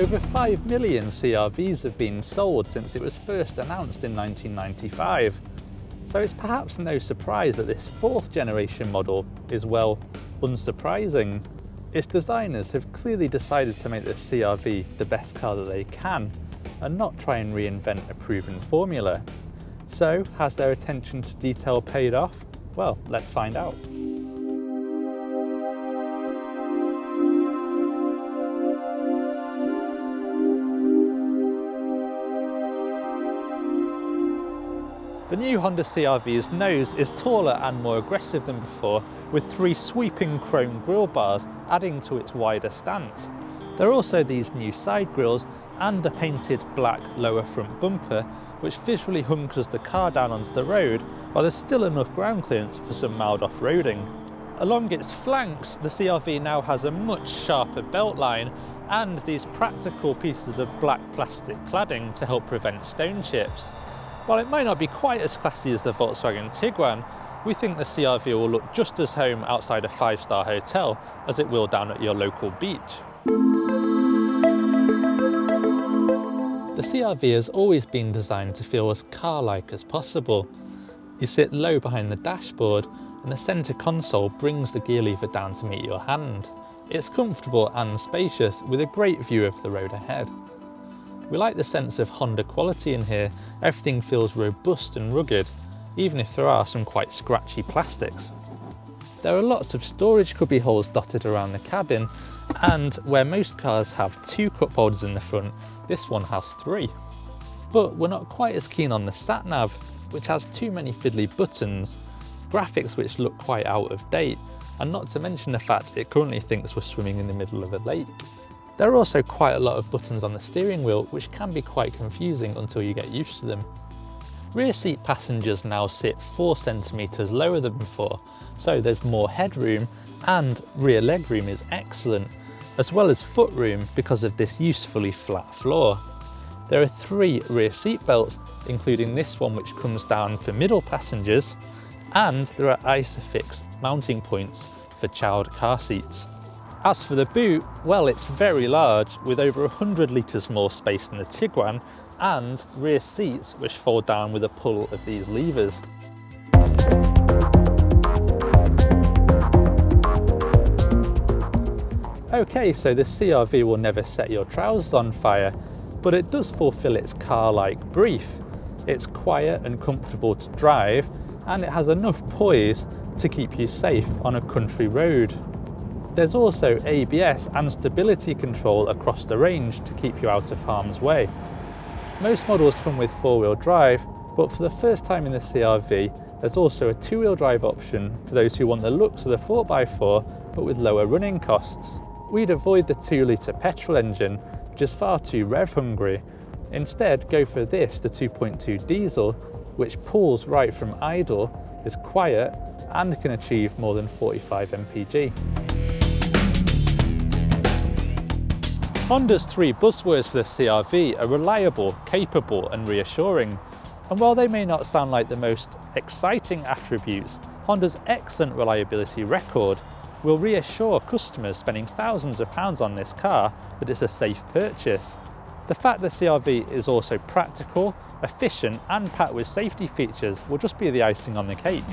Over 5 million CR-Vs have been sold since it was first announced in 1995. So it's perhaps no surprise that this 4th generation model is, well, unsurprising. Its designers have clearly decided to make the CR-V the best car that they can, and not try and reinvent a proven formula. So, has their attention to detail paid off? Well, let's find out. The new Honda CR-V's nose is taller and more aggressive than before, with 3 sweeping chrome grille bars adding to its wider stance. There are also these new side grilles and a painted black lower front bumper, which visually hunkers the car down onto the road, while there's still enough ground clearance for some mild off-roading. Along its flanks, the CR-V now has a much sharper belt line and these practical pieces of black plastic cladding to help prevent stone chips. While it might not be quite as classy as the Volkswagen Tiguan, we think the CR-V will look just as home outside a 5-star hotel as it will down at your local beach. The CR-V has always been designed to feel as car-like as possible. You sit low behind the dashboard and the centre console brings the gear lever down to meet your hand. It's comfortable and spacious with a great view of the road ahead. We like the sense of Honda quality in here. Everything feels robust and rugged, even if there are some quite scratchy plastics. There are lots of storage cubby holes dotted around the cabin, and where most cars have 2 cup holders in the front, this one has 3. But we're not quite as keen on the sat-nav, which has too many fiddly buttons, graphics which look quite out of date, and not to mention the fact it currently thinks we're swimming in the middle of a lake. There are also quite a lot of buttons on the steering wheel, which can be quite confusing until you get used to them. Rear seat passengers now sit 4 cm lower than before, so there's more headroom, and rear legroom is excellent, as well as footroom because of this usefully flat floor. There are 3 rear seat belts, including this one which comes down for middle passengers, and there are ISOFIX mounting points for child car seats. As for the boot, well, it's very large, with over 100 litres more space than the Tiguan, and rear seats which fold down with a pull of these levers. Okay, so the CR-V will never set your trousers on fire, but it does fulfill its car-like brief. It's quiet and comfortable to drive, and it has enough poise to keep you safe on a country road. There's also ABS and stability control across the range to keep you out of harm's way. Most models come with 4-wheel drive, but for the first time in the CR-V, there's also a 2-wheel drive option for those who want the looks of the 4x4 but with lower running costs. We'd avoid the 2-litre petrol engine, which is far too rev hungry. Instead, go for this, the 2.2 diesel, which pulls right from idle, is quiet, and can achieve more than 45 mpg. Honda's 3 buzzwords for the CR-V are reliable, capable and reassuring. And while they may not sound like the most exciting attributes, Honda's excellent reliability record will reassure customers spending thousands of pounds on this car that it's a safe purchase. The fact the CR-V is also practical, efficient and packed with safety features will just be the icing on the cake.